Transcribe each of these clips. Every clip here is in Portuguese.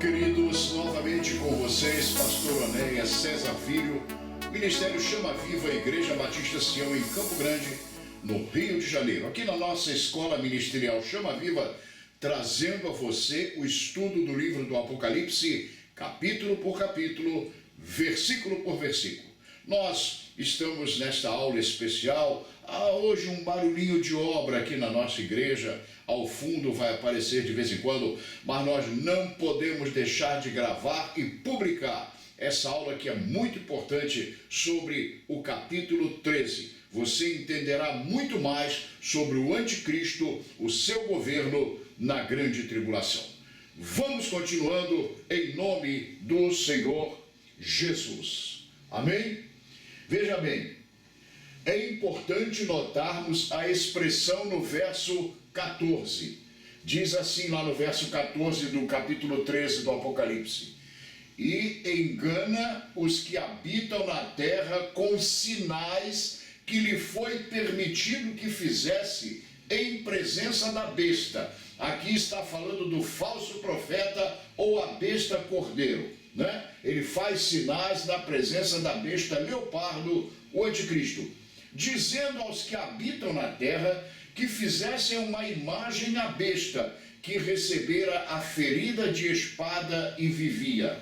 Queridos, novamente com vocês, Pastor Onéia César Filho, Ministério Chama Viva, Igreja Batista Sião em Campo Grande, no Rio de Janeiro. Aqui na nossa escola ministerial Chama Viva, trazendo a você o estudo do livro do Apocalipse, capítulo por capítulo, versículo por versículo. Nós estamos nesta aula especial. Hoje um barulhinho de obra aqui na nossa igreja, ao fundo vai aparecer de vez em quando, mas nós não podemos deixar de gravar e publicar essa aula que é muito importante sobre o capítulo 13. Você entenderá muito mais sobre o anticristo, o seu governo na grande tribulação. Vamos continuando em nome do Senhor Jesus. Amém? Veja bem, é importante notarmos a expressão no verso 14. Diz assim lá no verso 14 do capítulo 13 do Apocalipse: e engana os que habitam na terra com sinais que lhe foi permitido que fizesse em presença da besta. Aqui está falando do falso profeta ou a besta cordeiro, né? Ele faz sinais na presença da besta leopardo, o anticristo, dizendo aos que habitam na terra que fizessem uma imagem à besta, que recebera a ferida de espada e vivia.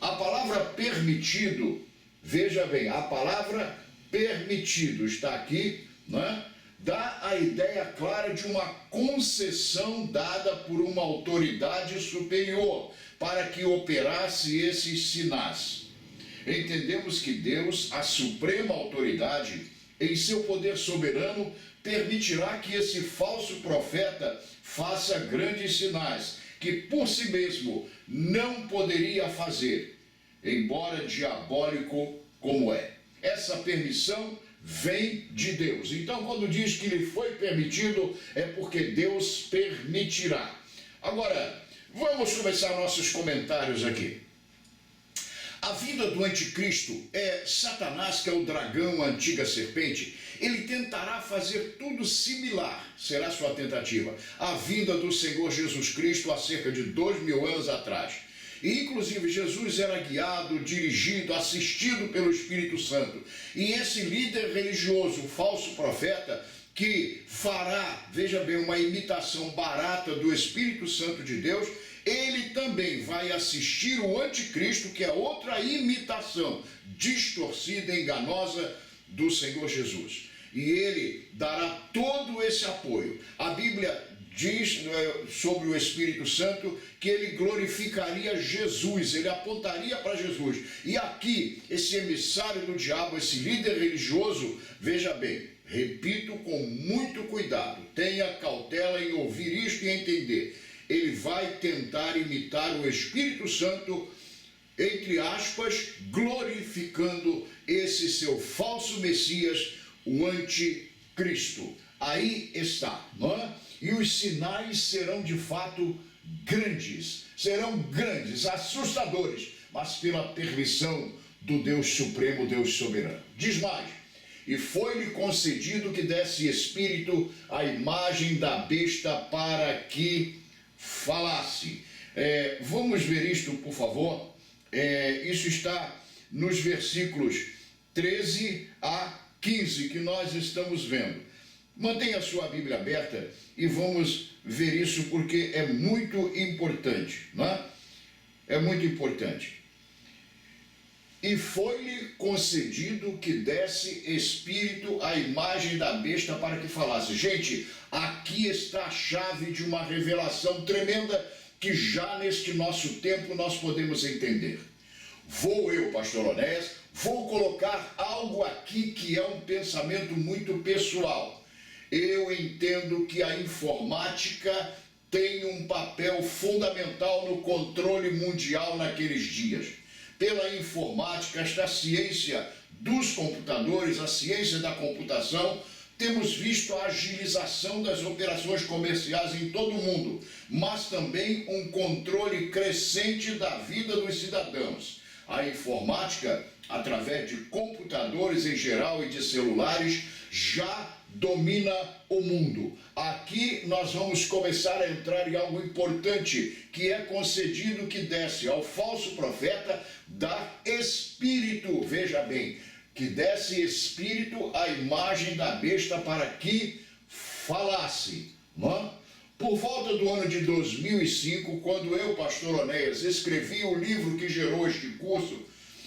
A palavra permitido, veja bem, a palavra permitido está aqui, né? Dá a ideia clara de uma concessão dada por uma autoridade superior para que operasse esses sinais. Entendemos que Deus, a suprema autoridade, em seu poder soberano, permitirá que esse falso profeta faça grandes sinais que por si mesmo não poderia fazer, embora diabólico como é. Essa permissão vem de Deus. Então, quando diz que lhe foi permitido, é porque Deus permitirá. Agora, vamos começar nossos comentários aqui. A vinda do anticristo é Satanás, que é o dragão, a antiga serpente. Ele tentará fazer tudo similar, será sua tentativa, à vinda do Senhor Jesus Cristo há cerca de 2000 anos atrás. E inclusive Jesus era guiado, dirigido, assistido pelo Espírito Santo. E esse líder religioso, o falso profeta, que fará, veja bem, uma imitação barata do Espírito Santo de Deus, ele também vai assistir o anticristo, que é outra imitação distorcida, enganosa do Senhor Jesus. E ele dará todo esse apoio. A Bíblia diz sobre o Espírito Santo que ele glorificaria Jesus, ele apontaria para Jesus. E aqui, esse emissário do diabo, esse líder religioso, veja bem, repito com muito cuidado, tenha cautela em ouvir isto e entender. Ele vai tentar imitar o Espírito Santo, entre aspas, glorificando esse seu falso Messias, o anticristo. Aí está, não é? E os sinais serão de fato grandes, assustadores, mas pela permissão do Deus Supremo, Deus Soberano. Diz mais: e foi-lhe concedido que desse espírito à imagem da besta para que falasse. Vamos ver isto, por favor. Isso está nos versículos 13 a 15 que nós estamos vendo. Mantenha a sua Bíblia aberta e vamos ver isso, porque é muito importante, não é? É muito importante. E foi-lhe concedido que desse espírito à imagem da besta para que falasse. Gente, aqui está a chave de uma revelação tremenda que já neste nosso tempo nós podemos entender. Eu, pastor Onéas, vou colocar algo aqui que é um pensamento muito pessoal. Eu entendo que a informática tem um papel fundamental no controle mundial naqueles dias. Pela informática, esta ciência dos computadores, a ciência da computação, temos visto a agilização das operações comerciais em todo o mundo, mas também um controle crescente da vida dos cidadãos. A informática, através de computadores em geral e de celulares, já domina o mundo. Aqui nós vamos começar a entrar em algo importante, que é concedido que desse ao falso profeta dar espírito, veja bem, que desse espírito à imagem da besta para que falasse, não é? Por volta do ano de 2005, quando eu, pastor Onéias, escrevi o livro que gerou este curso,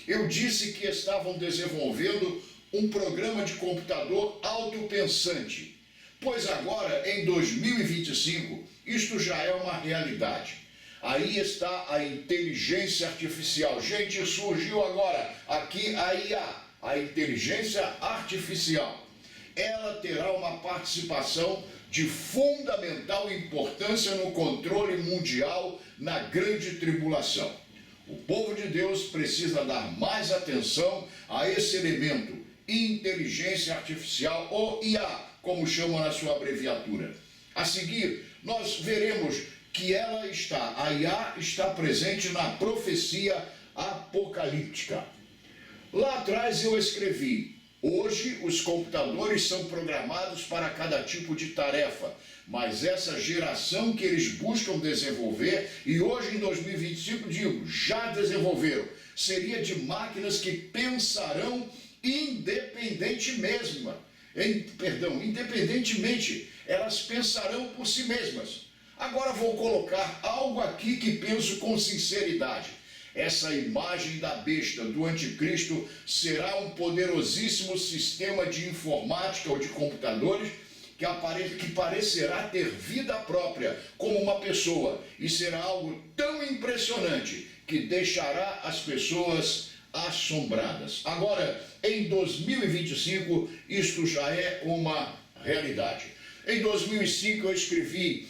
eu disse que estavam desenvolvendo um programa de computador autopensante. Pois agora, em 2025, isto já é uma realidade. Aí está a inteligência artificial. Gente, surgiu agora aqui a IA, a inteligência artificial. Ela terá uma participação de fundamental importância no controle mundial na grande tribulação. O povo de Deus precisa dar mais atenção a esse elemento, inteligência artificial, ou IA, como chamam na sua abreviatura. A seguir, nós veremos que a IA está presente na profecia apocalíptica. Lá atrás eu escrevi: hoje os computadores são programados para cada tipo de tarefa, mas essa geração que eles buscam desenvolver, e hoje em 2025 digo, já desenvolveram, seria de máquinas que pensarão independentemente, elas pensarão por si mesmas. Agora vou colocar algo aqui que penso com sinceridade. Essa imagem da besta, do anticristo, será um poderosíssimo sistema de informática ou de computadores que parecerá ter vida própria como uma pessoa, e será algo tão impressionante que deixará as pessoas assombradas. Agora, em 2025, isto já é uma realidade. Em 2005 eu escrevi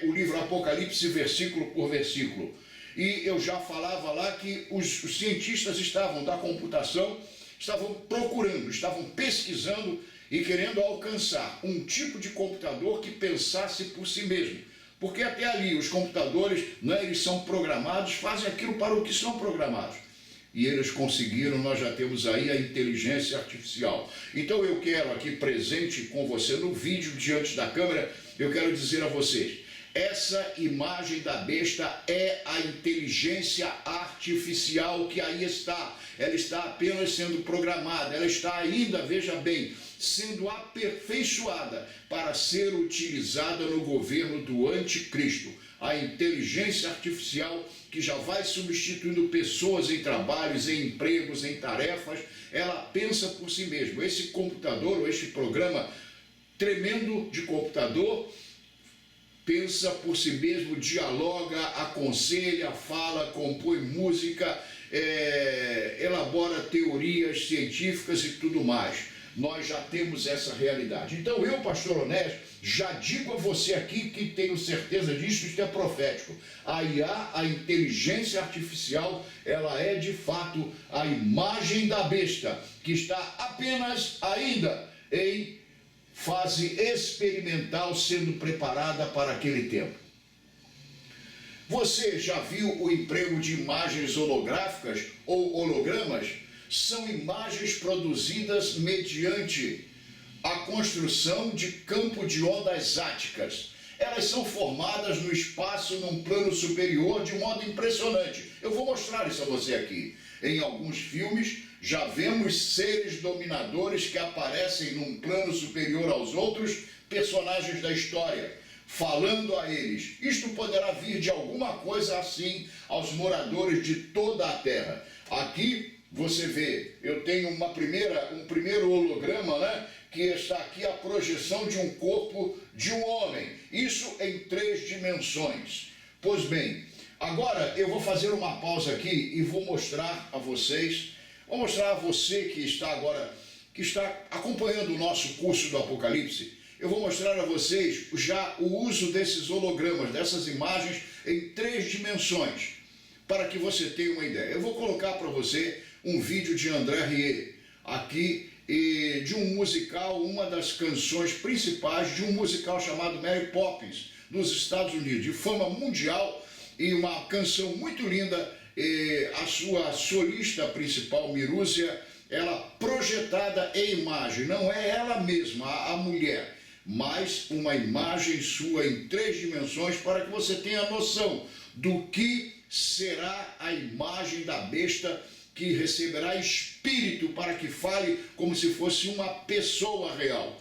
o livro Apocalipse versículo por versículo. E eu já falava lá que os cientistas da computação estavam procurando, estavam pesquisando e querendo alcançar um tipo de computador que pensasse por si mesmo. Porque até ali os computadores, eles são programados, fazem aquilo para o que são programados. E eles conseguiram, nós já temos aí a inteligência artificial. Então eu quero aqui presente com você no vídeo diante da câmera, eu quero dizer a vocês, essa imagem da besta é a inteligência artificial que aí está. Ela está apenas sendo programada, ela está ainda, veja bem, sendo aperfeiçoada para ser utilizada no governo do anticristo. A inteligência artificial que já vai substituindo pessoas em trabalhos, em empregos, em tarefas, ela pensa por si mesma. Esse computador, ou este programa tremendo de computador, pensa por si mesmo, dialoga, aconselha, fala, compõe música, elabora teorias científicas e tudo mais. Nós já temos essa realidade. Então eu, pastor Onésio, já digo a você aqui que tenho certeza disso, isto é profético. A IA, a inteligência artificial, ela é de fato a imagem da besta, que está apenas ainda em fase experimental, sendo preparada para aquele tempo. Você já viu o emprego de imagens holográficas ou hologramas? São imagens produzidas mediante a construção de campo de ondas áticas. Elas são formadas no espaço num plano superior de modo impressionante. Eu vou mostrar isso a você aqui. Em alguns filmes já vemos seres dominadores que aparecem num plano superior aos outros personagens da história, falando a eles. Isto poderá vir de alguma coisa assim aos moradores de toda a Terra. Aqui você vê, eu tenho um primeiro holograma, que está aqui a projeção de um corpo de um homem. Isso em 3 dimensões. Pois bem, agora eu vou fazer uma pausa aqui e vou mostrar a vocês, você que está acompanhando o nosso curso do Apocalipse, eu vou mostrar a vocês já o uso desses hologramas, dessas imagens em 3 dimensões, para que você tenha uma ideia. Eu vou colocar para você um vídeo de André Rieu, aqui, de um musical, uma das canções principais de um musical chamado Mary Poppins, nos Estados Unidos, de fama mundial, e uma canção muito linda. A sua solista principal, Mirúzia, ela projetada em imagem, não é ela mesma, a mulher, mas uma imagem sua em 3 dimensões para que você tenha noção do que será a imagem da besta que receberá espírito para que fale como se fosse uma pessoa real.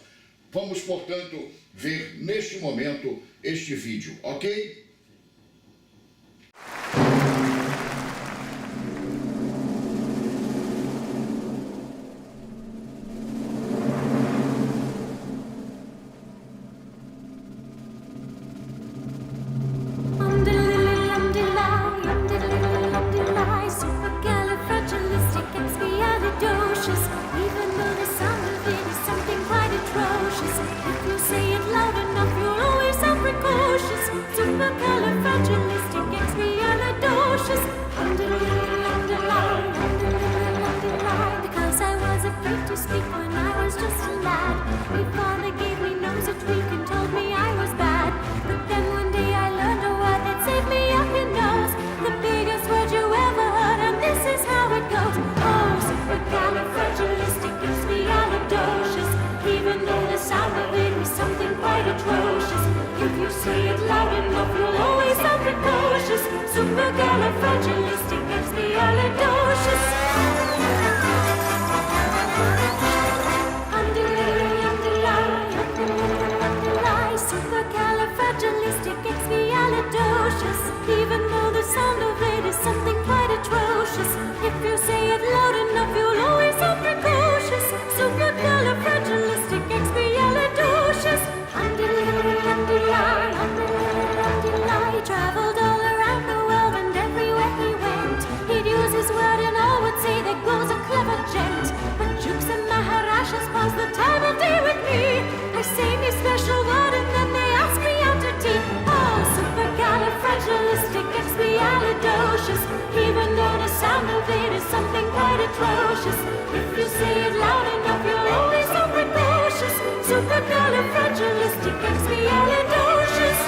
Vamos, portanto, ver neste momento este vídeo, ok? Even though the sound of it is something quite atrocious, if you say it loud enough, you'll always sound precocious. Supercalifragilisticexpialidocious. He traveled all around the world and everywhere he went, he'd use his word and all would say there goes a clever gent. But Jukes and Maharashas pass the time of day with me. I say me special word and then they ask me out to tea. Oh, supercalifragilisticexpialidocious. Even though the sound of it is something quite atrocious, if you say it loud enough, you'll always sound precocious. Supercalifragilisticexpialidocious.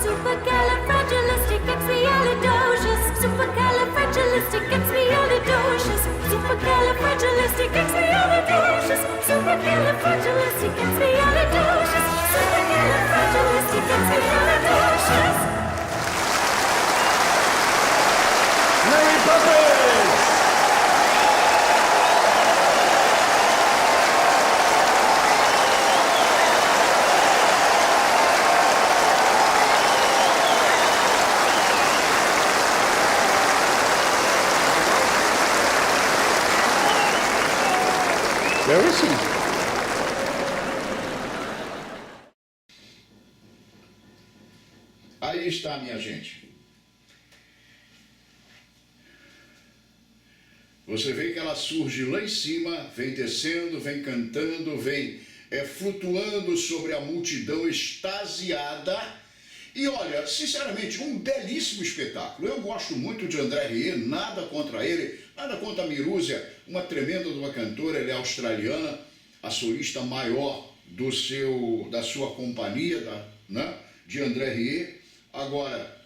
Supercalifragilisticexpialidocious. Supercalifragilisticexpialidocious. Supercalifragilisticexpialidocious. Supercalifragilisticexpialidocious. Supercalifragilisticexpialidocious. Mary Poppins! Where is he? Aí está, minha gente. Você vê que ela surge lá em cima, vem descendo, vem cantando, vem flutuando sobre a multidão extasiada. E olha, sinceramente, um belíssimo espetáculo. Eu gosto muito de André Rieu, nada contra ele, nada contra a Mirúzia, uma tremenda de uma cantora, ela é australiana, a solista maior da sua companhia, de André Rieu. Agora,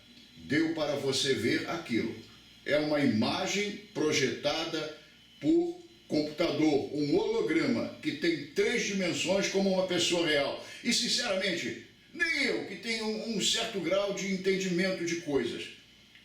deu para você ver aquilo. É uma imagem projetada por computador, um holograma que tem 3 dimensões como uma pessoa real. E sinceramente, nem eu, que tenho um certo grau de entendimento de coisas,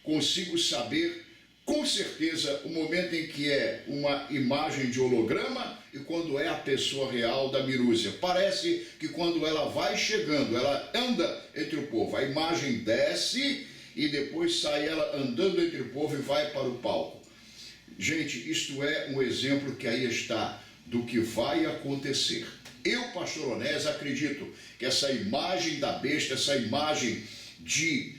consigo saber com certeza o momento em que é uma imagem de holograma e quando é a pessoa real da Mirúzia. Parece que quando ela vai chegando, ela anda entre o povo, a imagem desce e depois sai ela andando entre o povo e vai para o palco. Gente, isto é um exemplo que aí está do que vai acontecer. Eu, pastor Onésio, acredito que essa imagem da besta, essa imagem de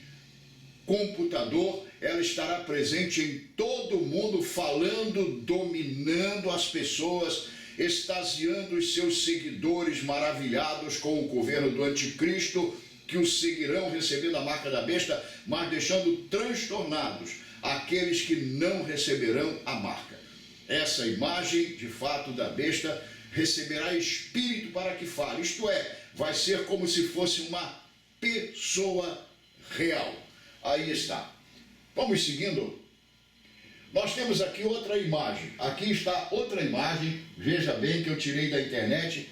computador, ela estará presente em todo mundo, falando, dominando as pessoas, extasiando os seus seguidores maravilhados com o governo do anticristo, que o seguirão recebendo a marca da besta, mas deixando transtornados aqueles que não receberão a marca. Essa imagem, de fato, da besta receberá espírito para que fale, isto é, vai ser como se fosse uma pessoa real. Aí está. Vamos seguindo. Nós temos aqui outra imagem. Aqui está outra imagem. Veja bem que eu tirei da internet.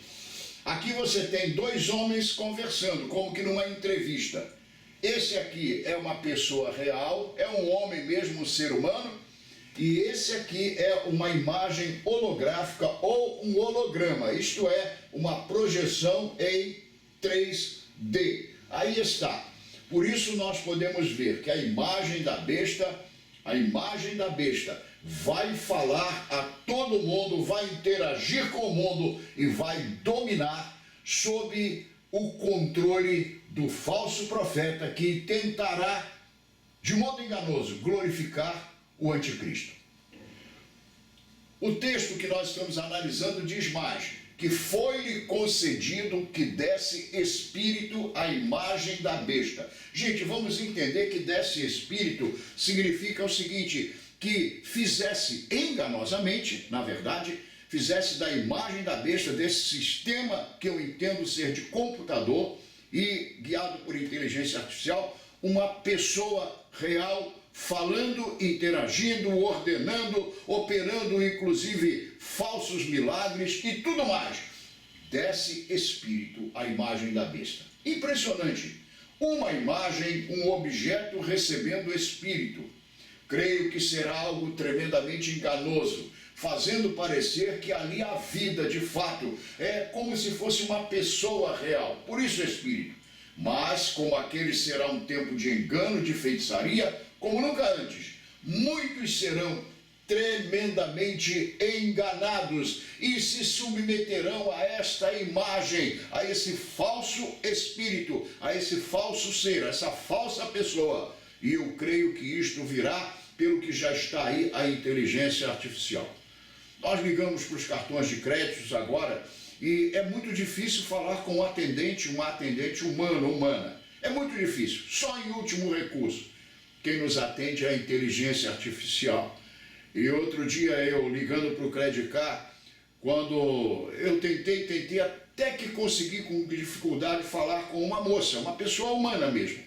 Aqui você tem dois homens conversando, como que numa entrevista. Esse aqui é uma pessoa real, é um homem mesmo, um ser humano. E esse aqui é uma imagem holográfica ou um holograma. Isto é, uma projeção em 3D. Aí está. Por isso nós podemos ver que a imagem da besta vai falar a todo mundo, vai interagir com o mundo e vai dominar sob o controle do falso profeta que tentará, de modo enganoso, glorificar o anticristo. O texto que nós estamos analisando diz mais, que foi-lhe concedido que desse espírito à imagem da besta. Gente, vamos entender que desse espírito significa o seguinte, que fizesse enganosamente, na verdade, fizesse da imagem da besta, desse sistema que eu entendo ser de computador e guiado por inteligência artificial, uma pessoa real, falando, interagindo, ordenando, operando inclusive falsos milagres e tudo mais. Desse espírito à imagem da besta. Impressionante. Uma imagem, um objeto recebendo espírito. Creio que será algo tremendamente enganoso, fazendo parecer que ali há vida de fato. É como se fosse uma pessoa real. Por isso espírito. Mas como aquele será um tempo de engano, de feitiçaria, como nunca antes, muitos serão tremendamente enganados e se submeterão a esta imagem, a esse falso espírito, a esse falso ser, a essa falsa pessoa. E eu creio que isto virá pelo que já está aí a inteligência artificial. Nós ligamos para os cartões de créditos agora e é muito difícil falar com um atendente humano ou humana. É muito difícil, só em último recurso. Quem nos atende é a inteligência artificial. E outro dia eu ligando para o Credit Card, quando eu tentei até que consegui com dificuldade falar com uma moça, uma pessoa humana mesmo.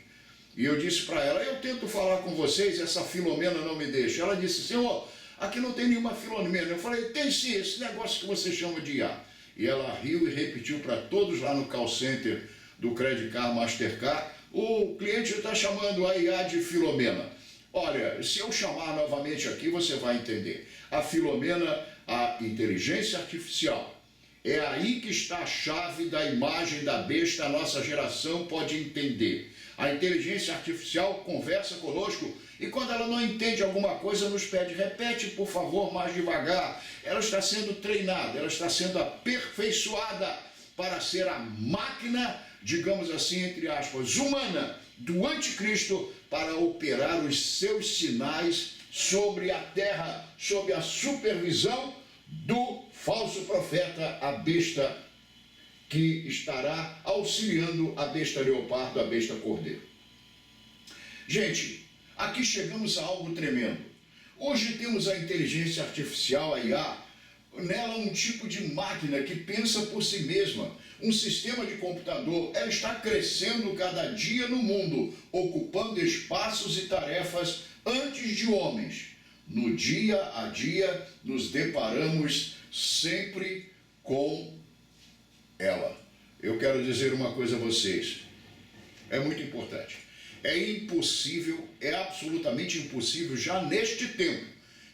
E eu disse para ela, eu tento falar com vocês, essa Filomena não me deixa. Ela disse, senhor, aqui não tem nenhuma Filomena. Eu falei, tem sim, esse negócio que você chama de IA. E ela riu e repetiu para todos lá no call center do Credit Card Mastercard, o cliente está chamando a IA de Filomena. Olha, se eu chamar novamente aqui, você vai entender. A Filomena, a inteligência artificial, é aí que está a chave da imagem da besta, a nossa geração pode entender. A inteligência artificial conversa conosco e quando ela não entende alguma coisa, nos pede, repete por favor mais devagar. Ela está sendo treinada, ela está sendo aperfeiçoada para ser a máquina, digamos assim, entre aspas, humana do anticristo para operar os seus sinais sobre a terra, sob a supervisão do falso profeta, a besta que estará auxiliando a besta leopardo, a besta cordeiro. Gente, aqui chegamos a algo tremendo. Hoje temos a inteligência artificial, a IA, nela um tipo de máquina que pensa por si mesma, um sistema de computador. Ela está crescendo cada dia no mundo, ocupando espaços e tarefas antes de homens. No dia a dia, nos deparamos sempre com ela. Eu quero dizer uma coisa a vocês, é muito importante. É impossível, é absolutamente impossível, já neste tempo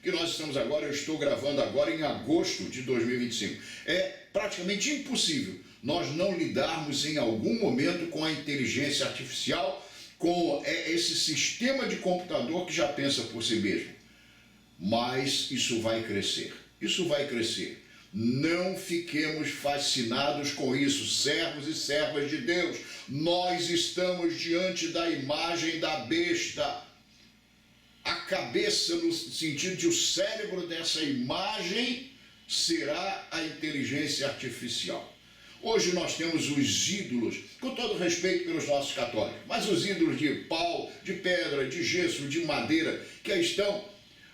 que nós estamos agora, eu estou gravando agora em agosto de 2025, é praticamente impossível nós não lidarmos em algum momento com a inteligência artificial, com esse sistema de computador que já pensa por si mesmo. Mas isso vai crescer, isso vai crescer. Não fiquemos fascinados com isso, servos e servas de Deus. Nós estamos diante da imagem da besta. A cabeça, no sentido de o cérebro dessa imagem, será a inteligência artificial. Hoje nós temos os ídolos, com todo respeito pelos nossos católicos, mas os ídolos de pau, de pedra, de gesso, de madeira, que aí estão,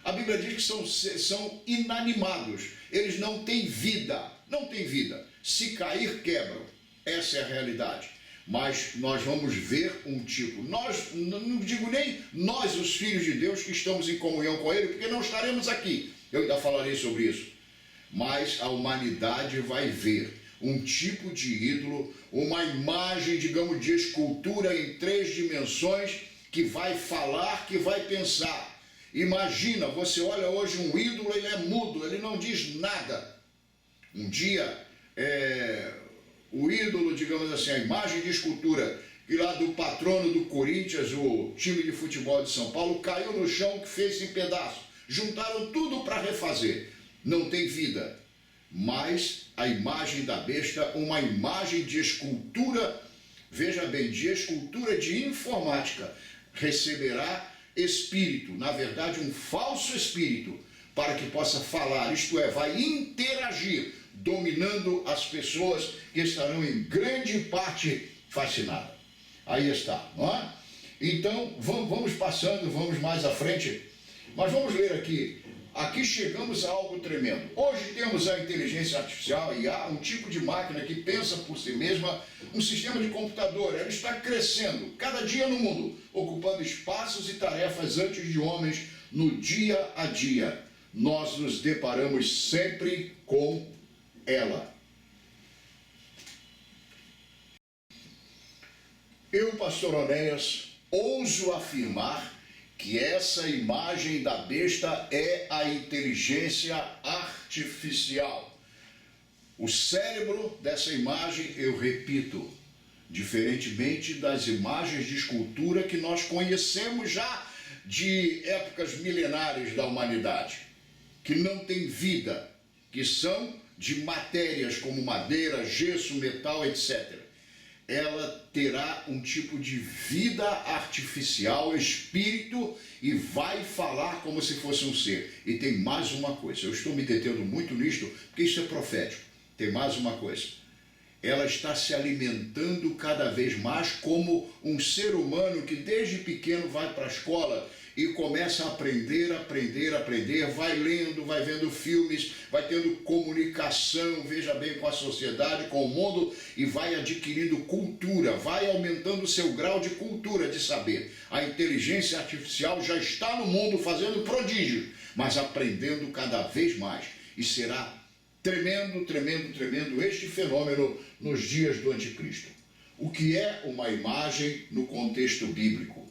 a Bíblia diz que são inanimados, eles não têm vida, não têm vida. Se cair, quebram. Essa é a realidade. mas nós vamos ver um tipo. Nós, não digo nem nós, os filhos de Deus, que estamos em comunhão com Ele, porque não estaremos aqui. Eu ainda falarei sobre isso. Mas a humanidade vai ver um tipo de ídolo, uma imagem, digamos, de escultura em 3 dimensões, que vai falar, que vai pensar. Imagina, você olha hoje um ídolo, ele é mudo, ele não diz nada. Um dia, o ídolo, digamos assim, a imagem de escultura, que lá do patrono do Corinthians, o time de futebol de São Paulo, caiu no chão, que fez em pedaços. Juntaram tudo para refazer. Não tem vida. Mas a imagem da besta, uma imagem de escultura, veja bem, de escultura de informática, receberá espírito, na verdade um falso espírito, para que possa falar, isto é, vai interagir, dominando as pessoas que estarão em grande parte fascinadas. Aí está, não é? Então, vamos passando, vamos mais à frente, mas vamos ler aqui. Aqui chegamos a algo tremendo. Hoje temos a inteligência artificial, IA, um tipo de máquina que pensa por si mesma, um sistema de computador. Ela está crescendo cada dia no mundo, ocupando espaços e tarefas antes de homens no dia a dia. Nós nos deparamos sempre com ela. Eu, pastor Onéas, ouso afirmar que essa imagem da besta é a inteligência artificial. O cérebro dessa imagem, eu repito, diferentemente das imagens de escultura que nós conhecemos já de épocas milenares da humanidade, que não têm vida, que são de matérias como madeira, gesso, metal, etc. Ela terá um tipo de vida artificial, espírito, e vai falar como se fosse um ser. E tem mais uma coisa, eu estou me detendo muito nisto, porque isso é profético. Tem mais uma coisa. Ela está se alimentando cada vez mais como um ser humano que desde pequeno vai para a escola e começa a aprender, vai lendo, vai vendo filmes, vai tendo comunicação, veja bem, com a sociedade, com o mundo, e vai adquirindo cultura, vai aumentando o seu grau de cultura, de saber. A inteligência artificial já está no mundo fazendo prodígios, mas aprendendo cada vez mais. E será tremendo, tremendo, tremendo este fenômeno nos dias do anticristo. O que é uma imagem no contexto bíblico?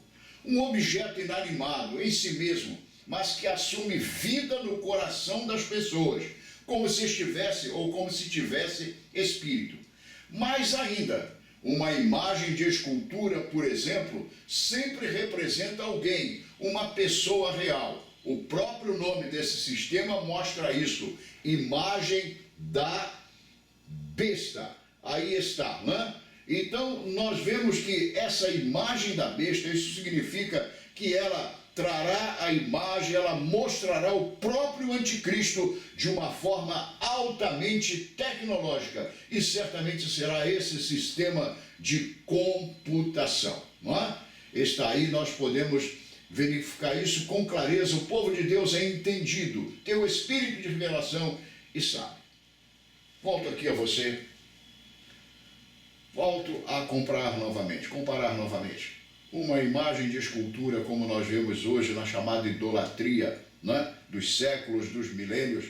Um objeto inanimado em si mesmo, mas que assume vida no coração das pessoas, como se estivesse ou como se tivesse espírito. Mais ainda, uma imagem de escultura, por exemplo, sempre representa alguém, uma pessoa real. O próprio nome desse sistema mostra isso, imagem da besta. Aí está, né? Então, nós vemos que essa imagem da besta, isso significa que ela trará a imagem, ela mostrará o próprio anticristo de uma forma altamente tecnológica. E certamente será esse sistema de computação, não é? Está aí, nós podemos verificar isso com clareza. O povo de Deus é entendido, tem o espírito de revelação e sabe. Volto aqui a você. Volto a comparar novamente. Uma imagem de escultura como nós vemos hoje na chamada idolatria, né, dos séculos, dos milênios.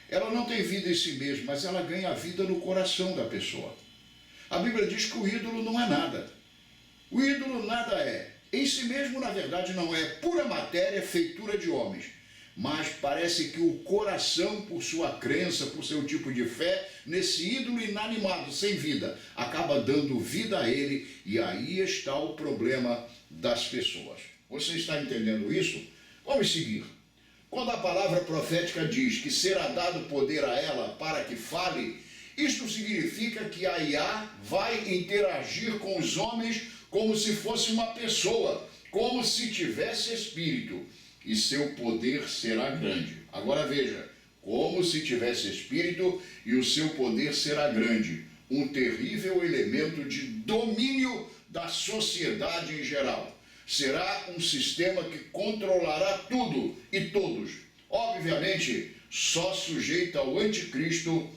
Ela não tem vida em si mesma, mas ela ganha vida no coração da pessoa. A Bíblia diz que o ídolo não é nada. O ídolo nada é. Em si mesmo, na verdade, não é pura matéria, feitura de homens. Mas parece que o coração, por sua crença, por seu tipo de fé, nesse ídolo inanimado, sem vida, acaba dando vida a ele, e aí está o problema das pessoas. Você está entendendo isso? Vamos seguir. Quando a palavra profética diz que será dado poder a ela para que fale, isto significa que a IA vai interagir com os homens como se fosse uma pessoa, como se tivesse espírito. E seu poder será grande. Agora veja, como se tivesse espírito e o seu poder será grande. Um terrível elemento de domínio da sociedade em geral. Será um sistema que controlará tudo e todos. Obviamente, só sujeita ao anticristo,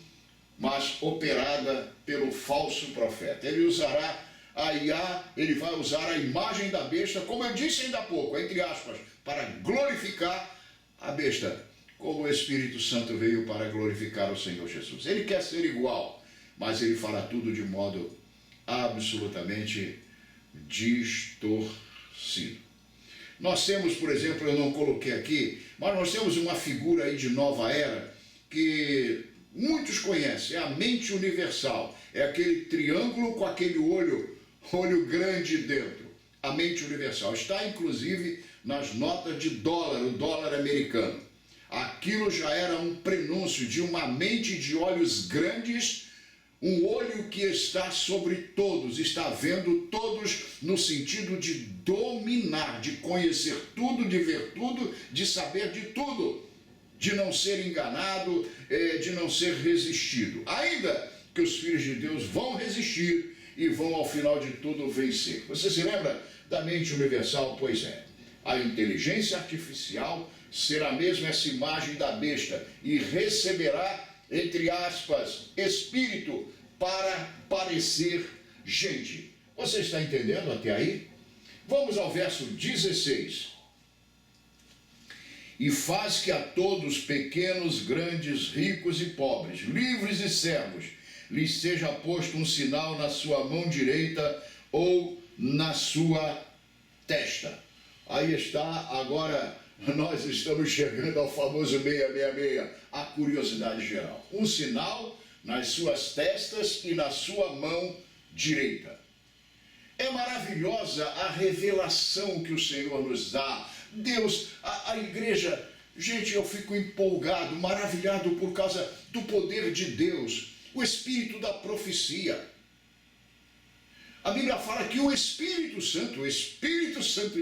mas operada pelo falso profeta. Ele usará aí ele vai usar a imagem da besta, como eu disse ainda há pouco, entre aspas, para glorificar a besta, como o Espírito Santo veio para glorificar o Senhor Jesus. Ele quer ser igual, mas ele fala tudo de modo absolutamente distorcido. Nós temos, por exemplo, eu não coloquei aqui, mas nós temos uma figura aí de nova era que muitos conhecem, é a mente universal. É aquele triângulo com aquele olho grande dentro. A mente universal está inclusive nas notas de dólar, o dólar americano. Aquilo já era um prenúncio de uma mente de olhos grandes, um olho que está sobre todos, está vendo todos no sentido de dominar, de conhecer tudo, de ver tudo, de saber de tudo, de não ser enganado, de não ser resistido. Ainda que os filhos de Deus vão resistir e vão ao final de tudo vencer. Você se lembra da mente universal? Pois é. A inteligência artificial será mesmo essa imagem da besta e receberá, entre aspas, espírito para parecer gente. Você está entendendo até aí? Vamos ao verso 16. E faz que a todos, pequenos, grandes, ricos e pobres, livres e servos, lhes seja posto um sinal na sua mão direita ou na sua testa. Aí está, agora nós estamos chegando ao famoso 666, a curiosidade geral. Um sinal nas suas testas e na sua mão direita. É maravilhosa a revelação que o Senhor nos dá. Deus, a igreja, gente, eu fico empolgado, maravilhado por causa do poder de Deus, o espírito da profecia. A Bíblia fala que o Espírito Santo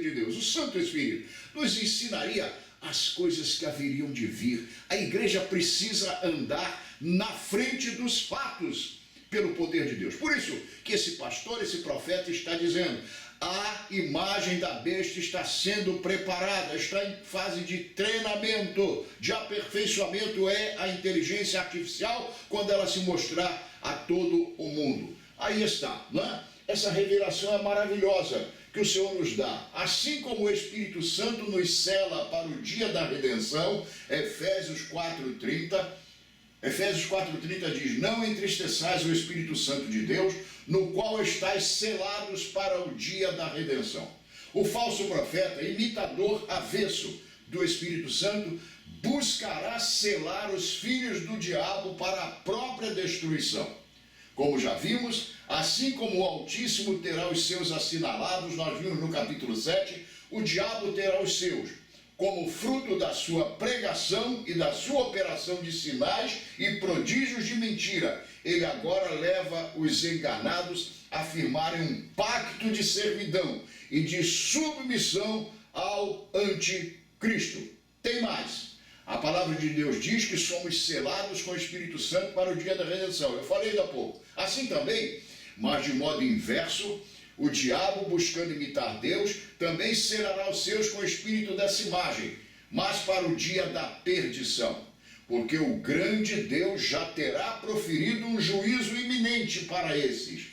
de Deus, o Santo Espírito, nos ensinaria as coisas que haveriam de vir. A igreja precisa andar na frente dos fatos pelo poder de Deus. Por isso que esse pastor, esse profeta está dizendo, a imagem da besta está sendo preparada, está em fase de treinamento, de aperfeiçoamento, é a inteligência artificial quando ela se mostrar a todo o mundo. Aí está, não é? Essa revelação é maravilhosa que o Senhor nos dá. Assim como o Espírito Santo nos sela para o dia da redenção, Efésios 4:30 diz, não entristeçais o Espírito Santo de Deus, no qual estáis selados para o dia da redenção. O falso profeta, imitador avesso do Espírito Santo, buscará selar os filhos do diabo para a própria destruição. Como já vimos, assim como o Altíssimo terá os seus assinalados, nós vimos no capítulo 7, o diabo terá os seus, como fruto da sua pregação e da sua operação de sinais e prodígios de mentira. Ele agora leva os enganados a firmarem um pacto de servidão e de submissão ao anticristo. Tem mais. A palavra de Deus diz que somos selados com o Espírito Santo para o dia da redenção. Eu falei ainda há pouco. Assim também, mas de modo inverso, o diabo, buscando imitar Deus, também selará os seus com o espírito dessa imagem, mas para o dia da perdição. Porque o grande Deus já terá proferido um juízo iminente para esses,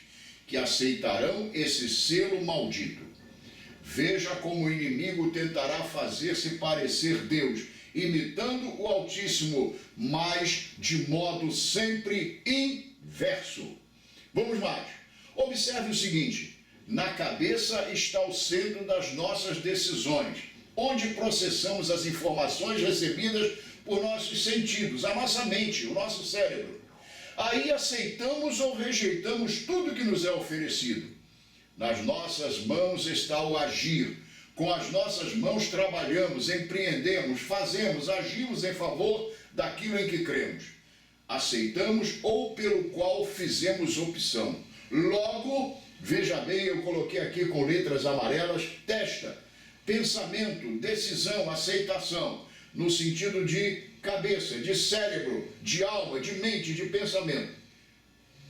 que aceitarão esse selo maldito. Veja como o inimigo tentará fazer-se parecer Deus, imitando o Altíssimo, mas de modo sempre inverso. Vamos mais. Observe o seguinte, na cabeça está o centro das nossas decisões, onde processamos as informações recebidas por nossos sentidos, a nossa mente, o nosso cérebro. Aí aceitamos ou rejeitamos tudo que nos é oferecido. Nas nossas mãos está o agir. Com as nossas mãos trabalhamos, empreendemos, fazemos, agimos em favor daquilo em que cremos. Aceitamos ou pelo qual fizemos opção. Logo, veja bem, eu coloquei aqui com letras amarelas, testa, pensamento, decisão, aceitação, no sentido de cabeça, de cérebro, de alma, de mente, de pensamento.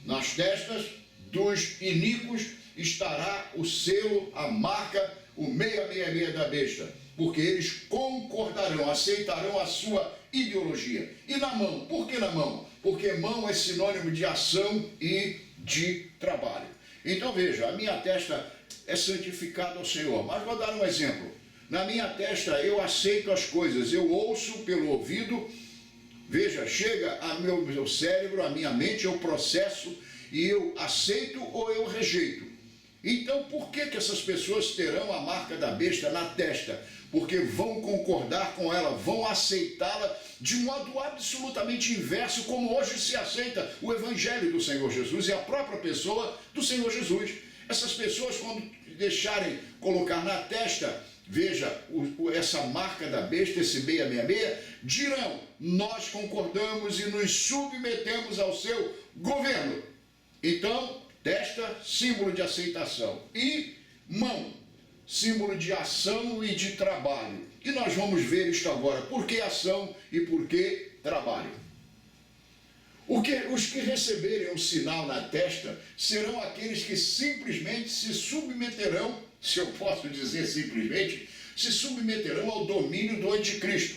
Nas testas dos iníquos estará o selo, a marca, o 666 da besta, porque eles concordarão, aceitarão a sua ideologia. E na mão, por que na mão? Porque mão é sinônimo de ação e de trabalho. Então veja, a minha testa é santificada ao Senhor. Mas vou dar um exemplo. Na minha testa eu aceito as coisas, eu ouço pelo ouvido, veja, chega ao meu cérebro, à minha mente, eu processo e eu aceito ou eu rejeito. Então por que essas pessoas terão a marca da besta na testa? Porque vão concordar com ela, vão aceitá-la de modo absolutamente inverso, como hoje se aceita o Evangelho do Senhor Jesus e a própria pessoa do Senhor Jesus. Essas pessoas, quando deixarem colocar na testa, veja, essa marca da besta, esse 666, dirão: nós concordamos e nos submetemos ao seu governo. Então, testa, símbolo de aceitação, e mão, símbolo de ação e de trabalho. E nós vamos ver isto agora. Por que ação e por que trabalho? Os que receberem um sinal na testa serão aqueles que simplesmente se submeterão, se eu posso dizer simplesmente, se submeterão ao domínio do anticristo.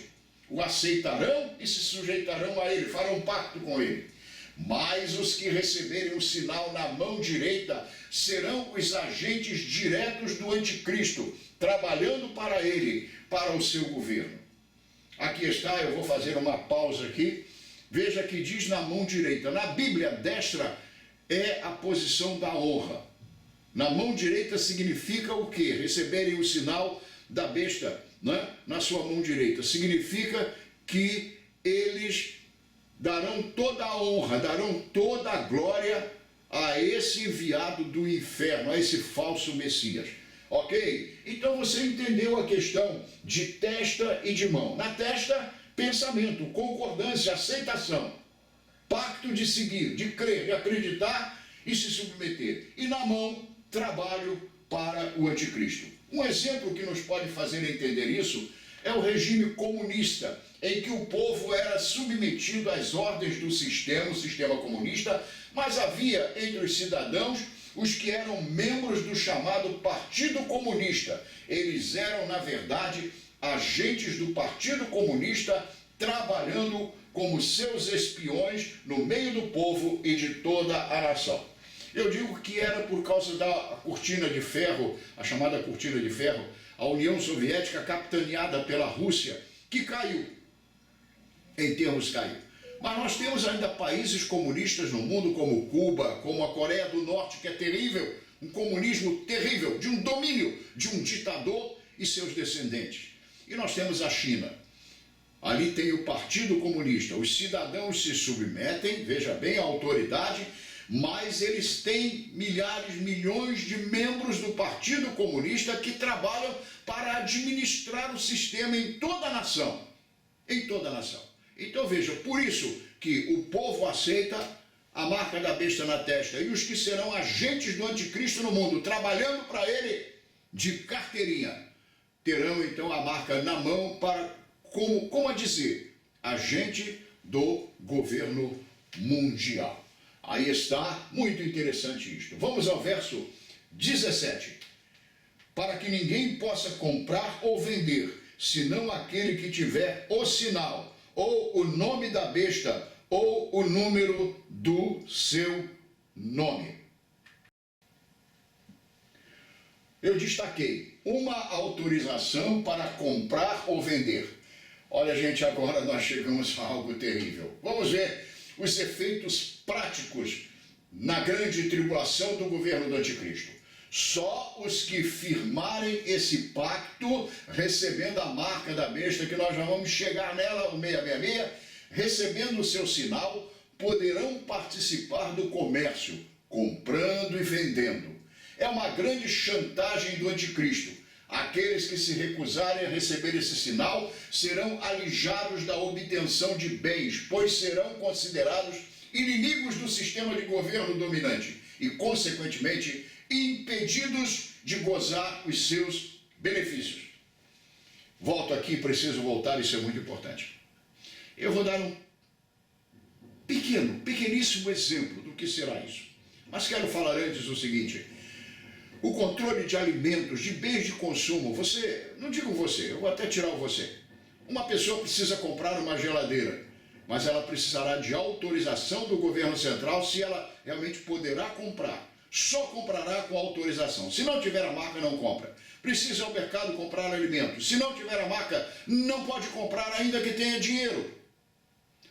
O aceitarão e se sujeitarão a ele, farão pacto com ele. Mas os que receberem o sinal na mão direita serão os agentes diretos do anticristo, trabalhando para ele, para o seu governo. Aqui está, eu vou fazer uma pausa aqui. Veja que diz na mão direita. Na Bíblia, destra é a posição da honra. Na mão direita significa o quê? Receberem o sinal da besta, né? Na sua mão direita. Significa que eles darão toda a honra, darão toda a glória a esse enviado do inferno, a esse falso Messias. Ok? Então você entendeu a questão de testa e de mão. Na testa, pensamento, concordância, aceitação, pacto de seguir, de crer, de acreditar e se submeter. E na mão, trabalho para o anticristo. Um exemplo que nos pode fazer entender isso é o regime comunista, em que o povo era submetido às ordens do sistema, o sistema comunista, mas havia entre os cidadãos os que eram membros do chamado Partido Comunista. Eles eram, na verdade, agentes do Partido Comunista, trabalhando como seus espiões no meio do povo e de toda a nação. Eu digo que era por causa da cortina de ferro, a chamada cortina de ferro, a União Soviética, capitaneada pela Rússia, que caiu. Em termos caiu. Mas nós temos ainda países comunistas no mundo, como Cuba, como a Coreia do Norte, que é terrível, um comunismo terrível, de um domínio, de um ditador e seus descendentes. E nós temos a China. Ali tem o Partido Comunista. Os cidadãos se submetem, veja bem, à autoridade, mas eles têm milhares, milhões de membros do Partido Comunista que trabalham para administrar o sistema em toda a nação. Em toda a nação. Então veja, por isso que o povo aceita a marca da besta na testa e os que serão agentes do anticristo no mundo, trabalhando para ele de carteirinha, terão então a marca na mão para, como a dizer, agente do governo mundial. Aí está, muito interessante isto. Vamos ao verso 17. Para que ninguém possa comprar ou vender, senão aquele que tiver o sinal, ou o nome da besta, ou o número do seu nome. Eu destaquei uma autorização para comprar ou vender. Olha, gente, agora nós chegamos a algo terrível. Vamos ver os efeitos práticos na grande tribulação do governo do anticristo. Só os que firmarem esse pacto, recebendo a marca da besta, que nós já vamos chegar nela, o 666, recebendo o seu sinal, poderão participar do comércio, comprando e vendendo. É uma grande chantagem do anticristo. Aqueles que se recusarem a receber esse sinal serão alijados da obtenção de bens, pois serão considerados inimigos do sistema de governo dominante e, consequentemente, impedidos de gozar os seus benefícios. Volto aqui, preciso voltar, isso é muito importante. Eu vou dar um pequeníssimo exemplo do que será isso. Mas quero falar antes o seguinte: o controle de alimentos, de bens de consumo, você, não digo você, eu vou até tirar o você. Uma pessoa precisa comprar uma geladeira, mas ela precisará de autorização do governo central se ela realmente poderá comprar. só comprará com autorização. Se não tiver a marca, não compra. Precisa ir ao mercado comprar alimentos. Se não tiver a marca, não pode comprar ainda que tenha dinheiro.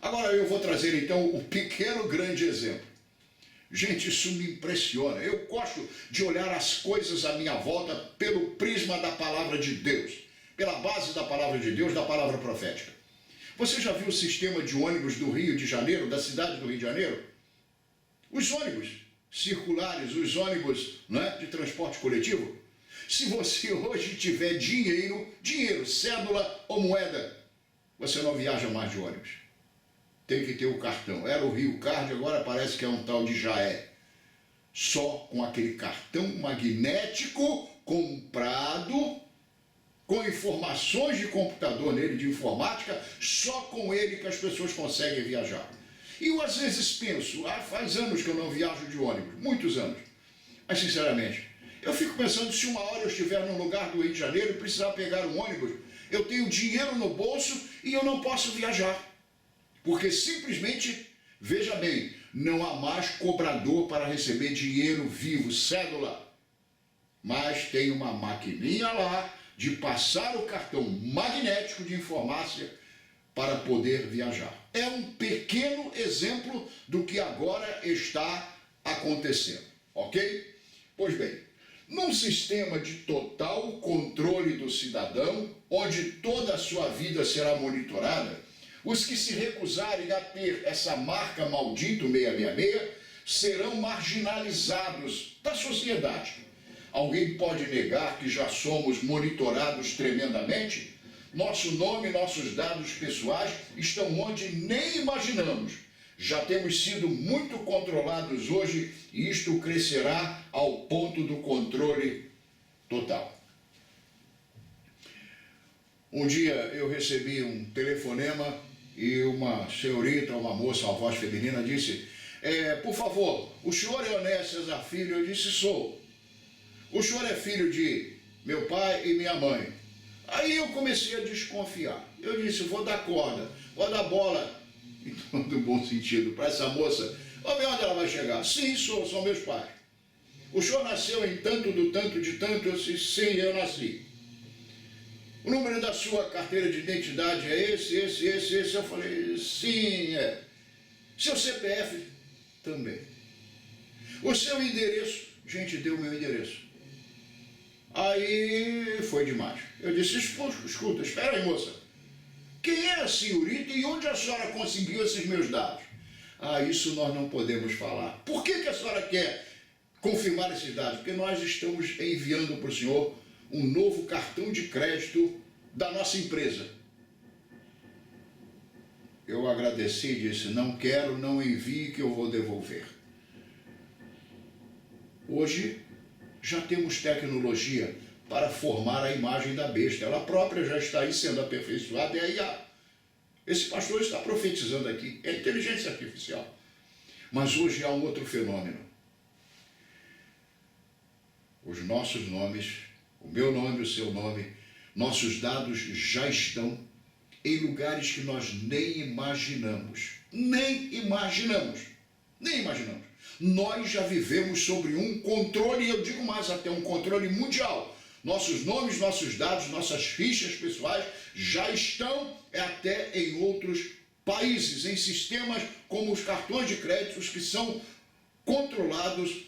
Agora eu vou trazer então o pequeno grande exemplo. Gente, isso me impressiona. Eu gosto de olhar as coisas à minha volta pelo prisma da palavra de Deus, pela base da palavra de Deus, da palavra profética. Você já viu o sistema de ônibus do Rio de Janeiro, da cidade do Rio de Janeiro? Os ônibus circulares, os ônibus, não é, de transporte coletivo. Se você hoje tiver dinheiro, cédula ou moeda, você não viaja mais de ônibus. Tem que ter o cartão. Era o Rio Card, agora parece que é um tal de Jaé. Só com aquele cartão magnético comprado, com informações de computador nele, de informática, só com ele que as pessoas conseguem viajar. E eu às vezes penso, faz anos que eu não viajo de ônibus, muitos anos. Mas sinceramente, eu fico pensando, se uma hora eu estiver num lugar do Rio de Janeiro e precisar pegar um ônibus, eu tenho dinheiro no bolso e eu não posso viajar. Porque simplesmente, veja bem, não há mais cobrador para receber dinheiro vivo, cédula. Mas tem uma maquininha lá de passar o cartão magnético de informática para poder viajar. É um pequeno exemplo do que agora está acontecendo, ok? Pois bem, num sistema de total controle do cidadão, onde toda a sua vida será monitorada, os que se recusarem a ter essa marca maldito 666 serão marginalizados da sociedade. Alguém pode negar que já somos monitorados tremendamente? Nosso nome e nossos dados pessoais estão onde nem imaginamos. Já temos sido muito controlados hoje e isto crescerá ao ponto do controle total. Um dia eu recebi um telefonema e uma senhorita, uma moça, uma voz feminina, disse: por favor, o senhor é Onéia Cesar Filho? Eu disse: sou. O senhor é filho de meu pai e minha mãe? Aí eu comecei a desconfiar. Eu disse: vou dar corda, vou dar bola, em todo bom sentido, para essa moça. Vamos ver onde ela vai chegar. Sim, são meus pais. O senhor nasceu em tanto, do tanto, de tanto? Eu disse: sim, eu nasci. O número da sua carteira de identidade é esse. Eu falei: sim, é. Seu CPF? Também. O seu endereço? Gente, deu o meu endereço. Aí foi demais. Eu disse: escuta, espera aí, moça. Quem é a senhorita e onde a senhora conseguiu esses meus dados? Isso nós não podemos falar. Por que a senhora quer confirmar esses dados? Porque nós estamos enviando para o senhor um novo cartão de crédito da nossa empresa. Eu agradeci e disse: não quero, não envie, que eu vou devolver. Hoje já temos tecnologia para formar a imagem da besta. Ela própria já está aí sendo aperfeiçoada. E aí esse pastor está profetizando aqui. É inteligência artificial. Mas hoje há um outro fenômeno. Os nossos nomes, o meu nome, o seu nome, nossos dados já estão em lugares que nós nem imaginamos. Nem imaginamos. Nós já vivemos sobre um controle, e eu digo mais, até um controle mundial. Nossos nomes, nossos dados, nossas fichas pessoais já estão até em outros países, em sistemas como os cartões de créditos, que são controlados,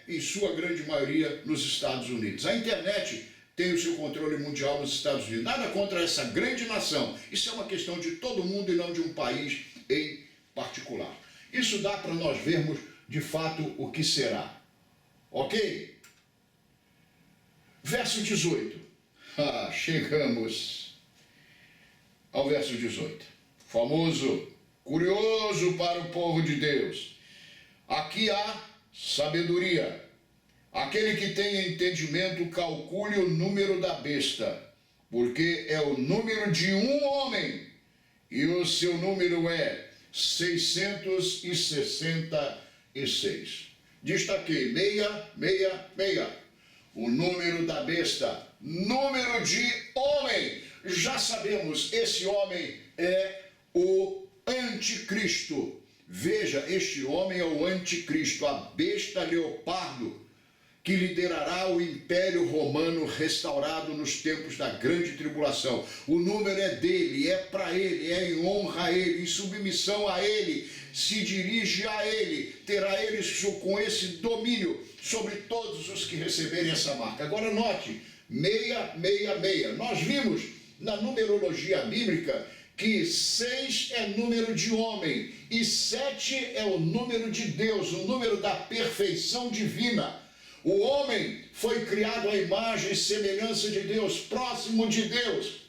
em sua grande maioria, nos Estados Unidos. A internet tem o seu controle mundial nos Estados Unidos. Nada contra essa grande nação. Isso é uma questão de todo mundo e não de um país em particular. Isso dá para nós vermos, de fato, o que será. Ok? Verso 18. Chegamos ao verso 18. Famoso, curioso para o povo de Deus. Aqui há sabedoria. Aquele que tem entendimento, calcule o número da besta, porque é o número de um homem, e o seu número é 666. Destaquei 666. O número da besta, número de homem. Já sabemos, esse homem é o anticristo. Veja, este homem é o anticristo, a besta leopardo, que liderará o Império Romano restaurado nos tempos da grande tribulação. O número é dele, é para ele, é em honra a ele, em submissão a ele, se dirige a ele, terá ele com esse domínio sobre todos os que receberem essa marca. Agora note, 666. Nós vimos na numerologia bíblica que 6 é número de homem e 7 é o número de Deus, o número da perfeição divina. O homem foi criado à imagem e semelhança de Deus, próximo de Deus.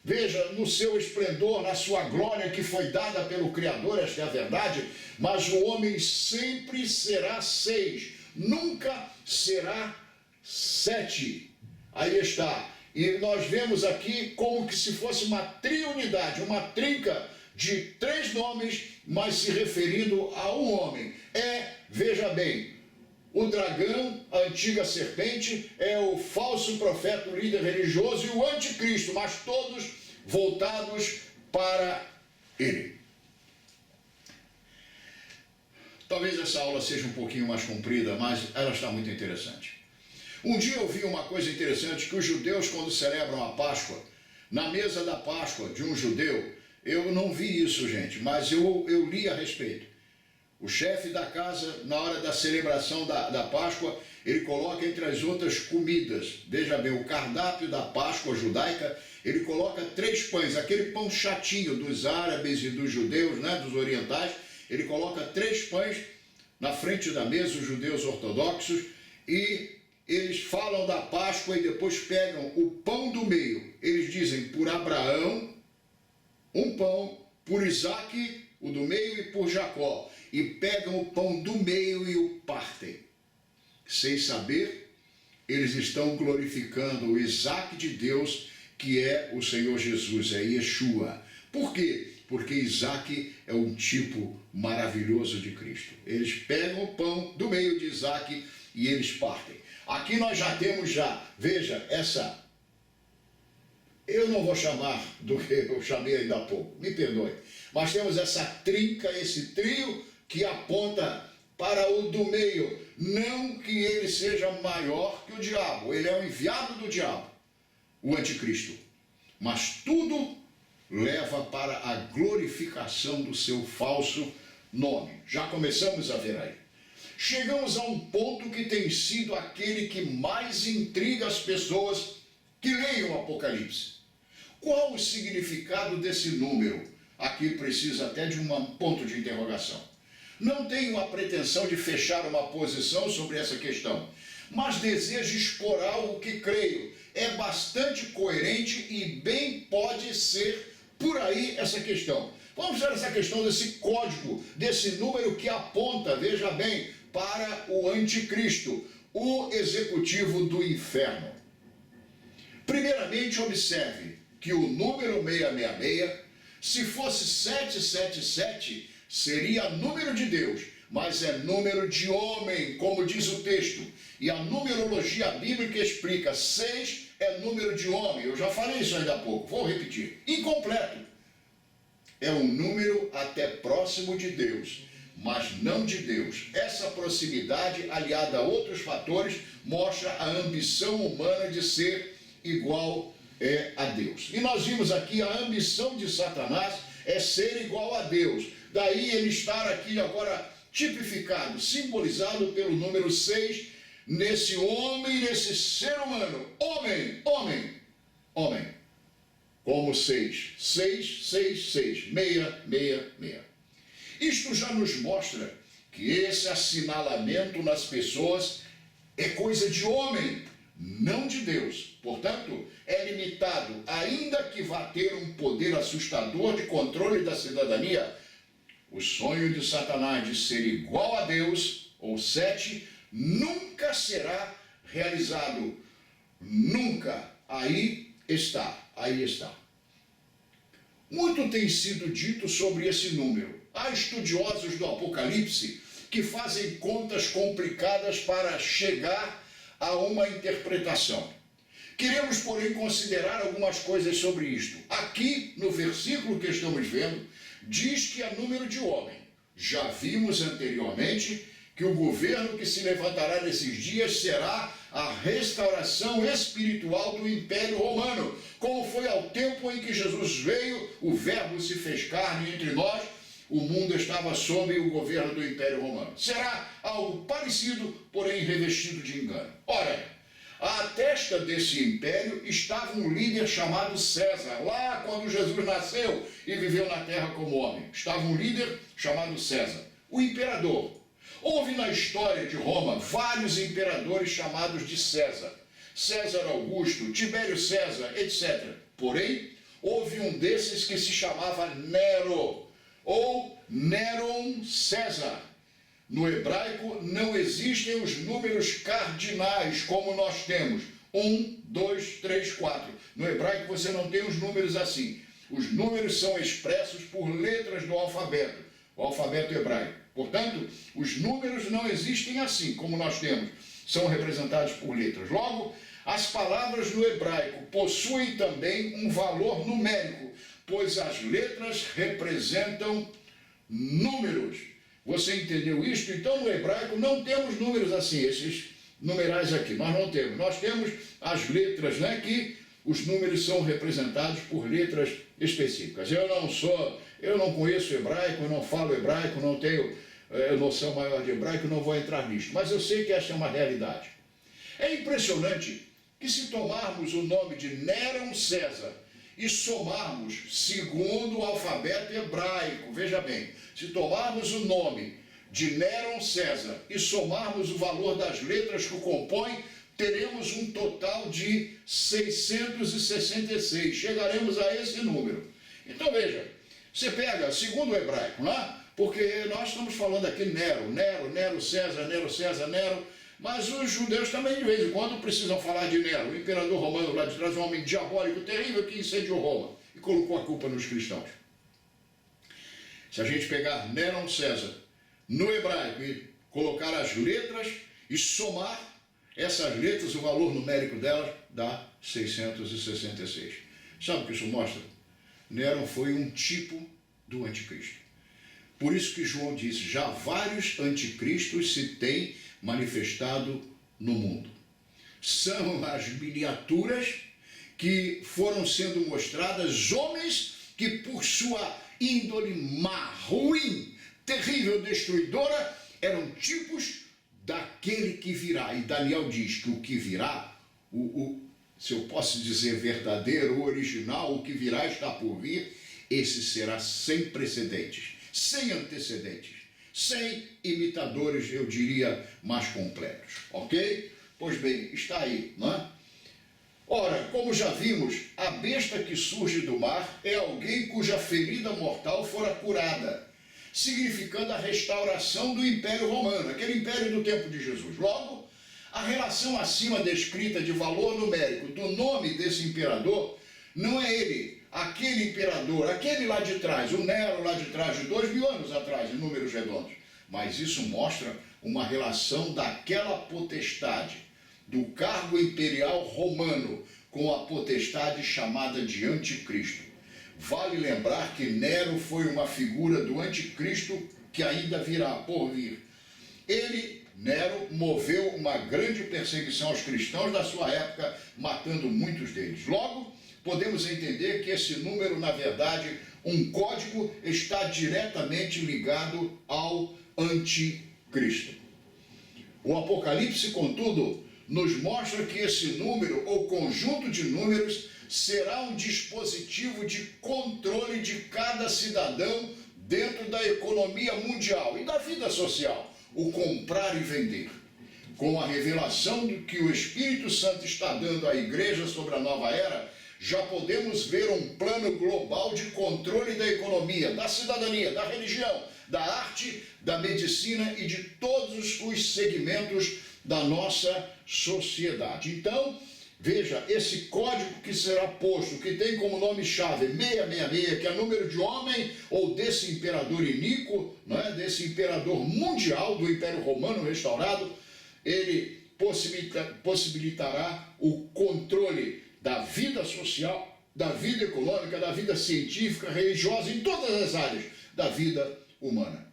Veja, no seu esplendor, na sua glória que foi dada pelo Criador, esta é a verdade, mas o homem sempre será 6, nunca será 7. Aí está. E nós vemos aqui como que se fosse uma triunidade, uma trinca de 3 nomes, mas se referindo a um homem. Veja bem, o dragão, a antiga serpente, é o falso profeta, o líder religioso, e o anticristo, mas todos voltados para ele. Talvez essa aula seja um pouquinho mais comprida, mas ela está muito interessante. Um dia eu vi uma coisa interessante, que os judeus, quando celebram a Páscoa, na mesa da Páscoa de um judeu, eu não vi isso, gente, mas eu li a respeito. O chefe da casa, na hora da celebração da Páscoa, ele coloca entre as outras comidas, veja bem, o cardápio da Páscoa judaica, ele coloca 3 pães, aquele pão chatinho dos árabes e dos judeus, né, dos orientais, ele coloca 3 pães na frente da mesa, os judeus ortodoxos, e eles falam da Páscoa e depois pegam o pão do meio. Eles dizem por Abraão, um pão, por Isaque, o do meio, e por Jacó. E pegam o pão do meio e o partem. Sem saber, eles estão glorificando o Isaque de Deus, que é o Senhor Jesus, é Yeshua. Por quê? Porque Isaque é um tipo maravilhoso de Cristo. Eles pegam o pão do meio de Isaque e eles partem. Aqui nós já temos veja, eu não vou chamar do que eu chamei ainda há pouco, me perdoe, mas temos essa trinca, esse trio que aponta para o do meio, não que ele seja maior que o diabo, ele é o enviado do diabo, o anticristo, mas tudo leva para a glorificação do seu falso nome. Já começamos a ver aí. Chegamos a um ponto que tem sido aquele que mais intriga as pessoas que leem o Apocalipse. Qual o significado desse número? Aqui precisa até de um ponto de interrogação. Não tenho a pretensão de fechar uma posição sobre essa questão, mas desejo expor algo que creio é bastante coerente e bem pode ser por aí essa questão. Vamos ver essa questão desse código, desse número que aponta, veja bem, para o anticristo, o executivo do inferno. Primeiramente, observe que o número 666, se fosse 777, seria número de Deus, mas é número de homem, como diz o texto. E a numerologia bíblica explica, 6 é número de homem. Eu já falei isso ainda há pouco, vou repetir. Incompleto. É um número até próximo de Deus, mas não de Deus. Essa proximidade, aliada a outros fatores, mostra a ambição humana de ser igual a Deus. E nós vimos aqui a ambição de Satanás é ser igual a Deus. Daí ele estar aqui agora tipificado, simbolizado pelo número 6, nesse homem, nesse ser humano. Homem, homem, homem. Como 6, 6, 6, 6, 6, 6, 6. Isto já nos mostra que esse assinalamento nas pessoas é coisa de homem, não de Deus. Portanto, é limitado, ainda que vá ter um poder assustador de controle da cidadania, o sonho de Satanás de ser igual a Deus, ou 7, nunca será realizado. Nunca. Aí está. Aí está. Muito tem sido dito sobre esse número. Há estudiosos do Apocalipse que fazem contas complicadas para chegar a uma interpretação. Queremos, porém, considerar algumas coisas sobre isto. Aqui, no versículo que estamos vendo, diz que é número de homem. já vimos anteriormente que o governo que se levantará nesses dias será a restauração espiritual do Império Romano, como foi ao tempo em que Jesus veio, o Verbo se fez carne entre nós, o mundo estava sob o governo do Império Romano. Será algo parecido, porém revestido de engano. Ora, à testa desse império estava um líder chamado César. Lá quando Jesus nasceu e viveu na terra como homem, estava um líder chamado César, o imperador. Houve na história de Roma vários imperadores chamados de César. César Augusto, Tibério César, etc. Porém, houve um desses que se chamava Nero, ou Néron César. No hebraico não existem os números cardinais como nós temos. 1, 2, 3, 4. No hebraico você não tem os números assim. Os números são expressos por letras do alfabeto, o alfabeto hebraico. Portanto, os números não existem assim como nós temos. São representados por letras. Logo, as palavras no hebraico possuem também um valor numérico, pois as letras representam números. Você entendeu isto? Então, no hebraico não temos números assim, esses numerais aqui, nós não temos. Nós temos as letras, né, que os números são representados por letras específicas. Eu não conheço hebraico, eu não falo hebraico, não tenho noção maior de hebraico, não vou entrar nisto. Mas eu sei que essa é uma realidade. É impressionante que se tomarmos o nome de Néron César e somarmos segundo o alfabeto hebraico, veja bem, se tomarmos o nome de Néron César e somarmos o valor das letras que o compõem, teremos um total de 666. Chegaremos a esse número. Então veja, você pega, segundo o hebraico, né? Porque nós estamos falando aqui Nero César, Nero, mas os judeus também de vez em quando precisam falar de Nero, o imperador romano lá de trás, um homem diabólico terrível que incendiou Roma e colocou a culpa nos cristãos. Se a gente pegar Néron César no hebraico e colocar as letras e somar essas letras, o valor numérico delas dá 666. Sabe o que isso mostra? Néron foi um tipo do anticristo. Por isso que João disse, já vários anticristos se têm manifestado no mundo. São as miniaturas que foram sendo mostradas, homens que por sua índole má, ruim, terrível, destruidora, eram tipos daquele que virá. E Daniel diz que o que virá, se eu posso dizer verdadeiro, original, o que virá está por vir, esse será sem precedentes, sem antecedentes, sem imitadores, eu diria, mais completos, ok? Pois bem, está aí, não é? Ora, como já vimos, a besta que surge do mar é alguém cuja ferida mortal fora curada, significando a restauração do Império Romano, aquele império do tempo de Jesus. Logo, a relação acima descrita de valor numérico do nome desse imperador não é ele, aquele imperador, aquele lá de trás, o Nero lá de trás, de 2000 anos atrás, em números redondos. Mas isso mostra uma relação daquela potestade, do cargo imperial romano, com a potestade chamada de anticristo. Vale lembrar que Nero foi uma figura do anticristo que ainda virá por vir. Ele, Nero, moveu uma grande perseguição aos cristãos da sua época, matando muitos deles. Logo, podemos entender que esse número, na verdade, um código, está diretamente ligado ao anticristo. O Apocalipse, contudo, nos mostra que esse número, ou conjunto de números, será um dispositivo de controle de cada cidadão dentro da economia mundial e da vida social, o comprar e vender. Com a revelação do que o Espírito Santo está dando à igreja sobre a nova era, já podemos ver um plano global de controle da economia, da cidadania, da religião, da arte, da medicina e de todos os segmentos da nossa sociedade. Então, veja, esse código que será posto, que tem como nome-chave 666, que é número de homem ou desse imperador iníquo, não é? Desse imperador mundial do Império Romano restaurado, ele possibilitará o controle da vida social, da vida econômica, da vida científica, religiosa, em todas as áreas da vida humana.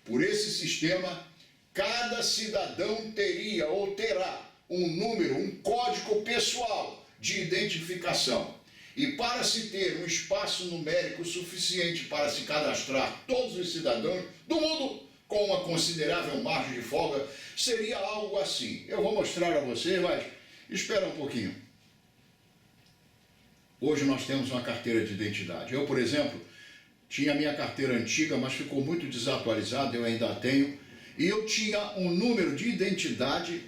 Por esse sistema, cada cidadão teria ou terá um número, um código pessoal de identificação. E para se ter um espaço numérico suficiente para se cadastrar todos os cidadãos do mundo com uma considerável margem de folga, seria algo assim. Eu vou mostrar a você, mas espera um pouquinho. Hoje nós temos uma carteira de identidade. Eu, por exemplo, tinha a minha carteira antiga, mas ficou muito desatualizada, eu ainda a tenho. E eu tinha um número de identidade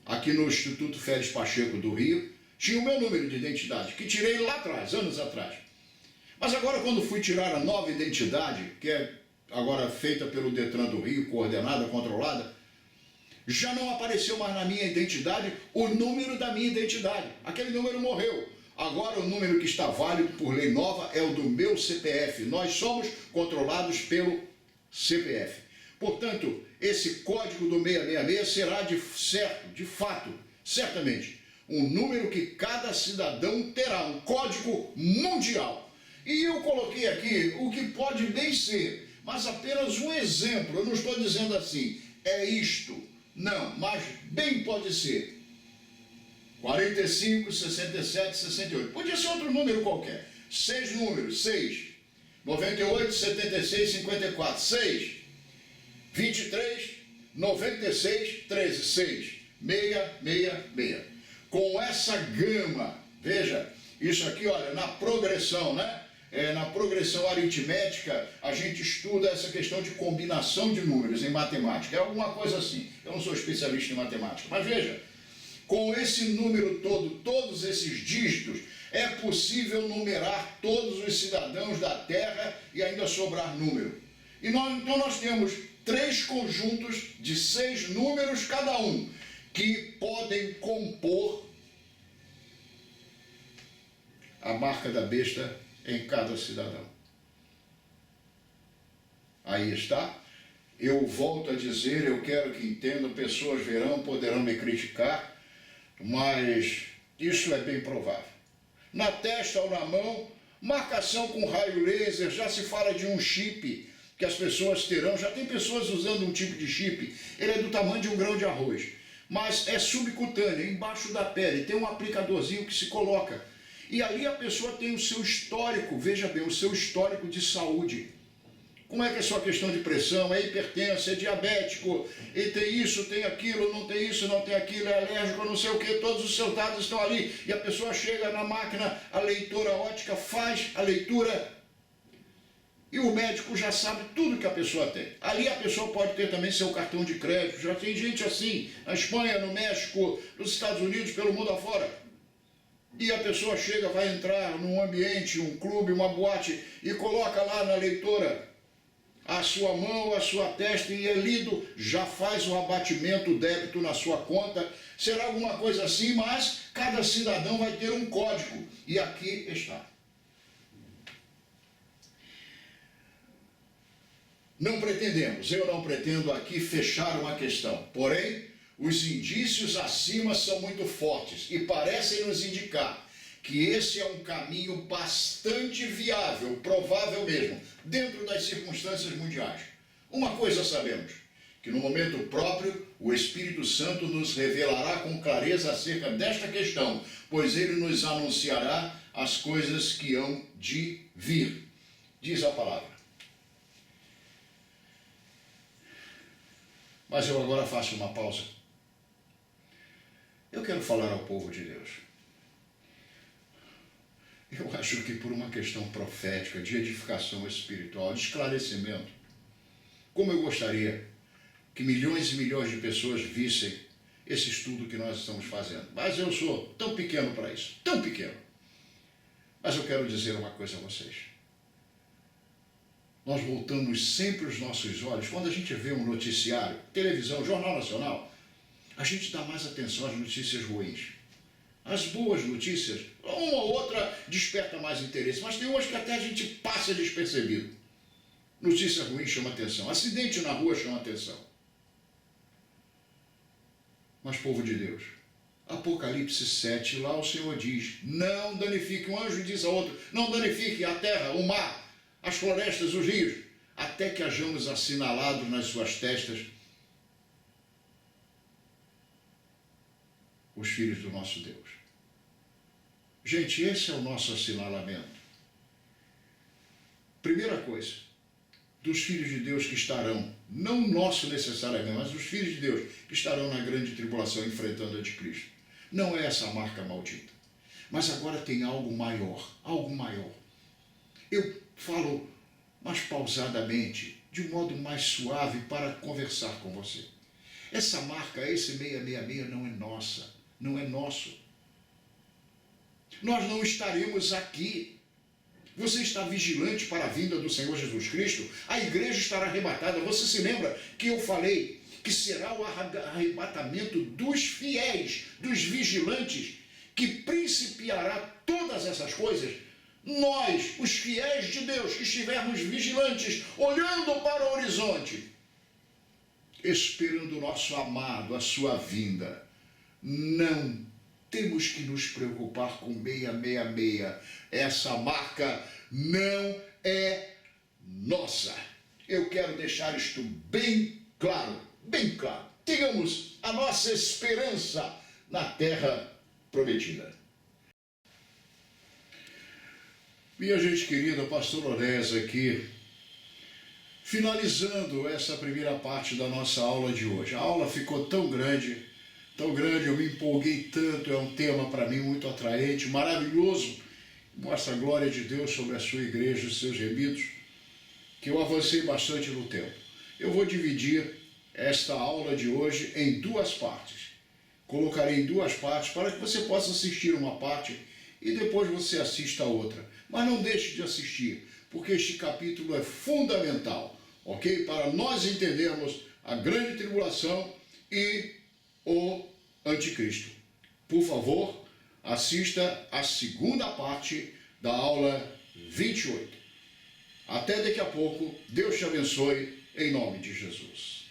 aqui no Instituto Félix Pacheco do Rio. Tinha o meu número de identidade, que tirei lá atrás, anos atrás. Mas agora, quando fui tirar a nova identidade, que é agora feita pelo Detran do Rio, coordenada, controlada, já não apareceu mais na minha identidade o número da minha identidade. Aquele número morreu. Agora o número que está válido por lei nova é o do meu CPF. Nós somos controlados pelo CPF. Portanto, esse código do 666 será de fato, certamente, um número que cada cidadão terá, um código mundial. E eu coloquei aqui o que pode bem ser, mas apenas um exemplo. Eu não estou dizendo assim, é isto. Não, mas bem pode ser. 45, 67, 68. Podia ser outro número qualquer. 6 números, 6. 98, 76, 54, 6. 23, 96, 13, 6. 666. Com essa gama, veja, isso aqui, olha, na progressão, né? Na progressão aritmética, a gente estuda essa questão de combinação de números em matemática. É alguma coisa assim. Eu não sou especialista em matemática, mas veja, com esse número todo, todos esses dígitos, é possível numerar todos os cidadãos da Terra e ainda sobrar número. E então nós temos 3 conjuntos de 6 números cada um, que podem compor a marca da besta em cada cidadão. Aí está. Eu volto a dizer, eu quero que entendam, pessoas verão, poderão me criticar, mas isso é bem provável. Na testa ou na mão, marcação com raio laser, já se fala de um chip que as pessoas terão, já tem pessoas usando um tipo de chip, ele é do tamanho de um grão de arroz, mas é subcutâneo, embaixo da pele, tem um aplicadorzinho que se coloca, e ali a pessoa tem o seu histórico, veja bem, o seu histórico de saúde. Como é que é a sua questão de pressão, é hipertenso, é diabético, e tem isso, tem aquilo, não tem isso, não tem aquilo, é alérgico, não sei o que, todos os seus dados estão ali, e a pessoa chega na máquina, a leitora óptica faz a leitura, e o médico já sabe tudo que a pessoa tem. Ali a pessoa pode ter também seu cartão de crédito, já tem gente assim, na Espanha, no México, nos Estados Unidos, pelo mundo afora. E a pessoa chega, vai entrar num ambiente, um clube, uma boate, e coloca lá na leitora a sua mão, a sua testa, e é lido, já faz o abatimento, o débito na sua conta. Será alguma coisa assim, mas cada cidadão vai ter um código. E aqui está. Não pretendemos, eu não pretendo aqui fechar uma questão, porém, os indícios acima são muito fortes e parecem nos indicar que esse é um caminho bastante viável, provável mesmo, dentro das circunstâncias mundiais. Uma coisa sabemos, que no momento próprio o Espírito Santo nos revelará com clareza acerca desta questão, pois ele nos anunciará as coisas que hão de vir. Diz a palavra. Mas eu agora faço uma pausa. Eu quero falar ao povo de Deus. Eu acho que por uma questão profética, de edificação espiritual, de esclarecimento, como eu gostaria que milhões e milhões de pessoas vissem esse estudo que nós estamos fazendo. Mas eu sou tão pequeno para isso, tão pequeno. Mas eu quero dizer uma coisa a vocês. Nós voltamos sempre os nossos olhos, quando a gente vê um noticiário, televisão, Jornal Nacional, a gente dá mais atenção às notícias ruins. As boas notícias, uma ou outra desperta mais interesse, mas tem umas que até a gente passa despercebido. Notícia ruim chama atenção, acidente na rua chama atenção. Mas, povo de Deus, Apocalipse 7, lá o Senhor diz, não danifique, um anjo diz a outro, não danifique a terra, o mar, as florestas, os rios. até que hajamos assinalado nas suas testas os filhos do nosso Deus. Gente, esse é o nosso assinalamento. Primeira coisa, dos filhos de Deus que estarão, não o nosso necessariamente, mas os filhos de Deus que estarão na grande tribulação enfrentando o anticristo. Não é essa marca maldita. Mas agora tem algo maior, algo maior. Eu falo mais pausadamente, de um modo mais suave para conversar com você. Essa marca, esse 666 não é nossa, não é nosso. Nós não estaremos aqui. Você está vigilante para a vinda do Senhor Jesus Cristo? A igreja estará arrebatada. Você se lembra que eu falei que será o arrebatamento dos fiéis, dos vigilantes, que principiará todas essas coisas? Nós, os fiéis de Deus, que estivermos vigilantes, olhando para o horizonte, esperando o nosso amado, a sua vinda, não temos que nos preocupar com 666. Essa marca não é nossa. Eu quero deixar isto bem claro, bem claro. Tenhamos a nossa esperança na terra prometida. Minha gente querida, pastor Onés aqui, finalizando essa primeira parte da nossa aula de hoje. A aula ficou tão grande, eu me empolguei tanto, é um tema para mim muito atraente, maravilhoso, mostra a glória de Deus sobre a sua igreja e os seus remidos, que eu avancei bastante no tempo. Eu vou dividir esta aula de hoje em duas partes. Colocarei em duas partes para que você possa assistir uma parte e depois você assista a outra. Mas não deixe de assistir, porque este capítulo é fundamental, ok? Para nós entendermos a grande tribulação e o anticristo. Por favor, assista a segunda parte da aula 28. Até daqui a pouco. Deus te abençoe, em nome de Jesus.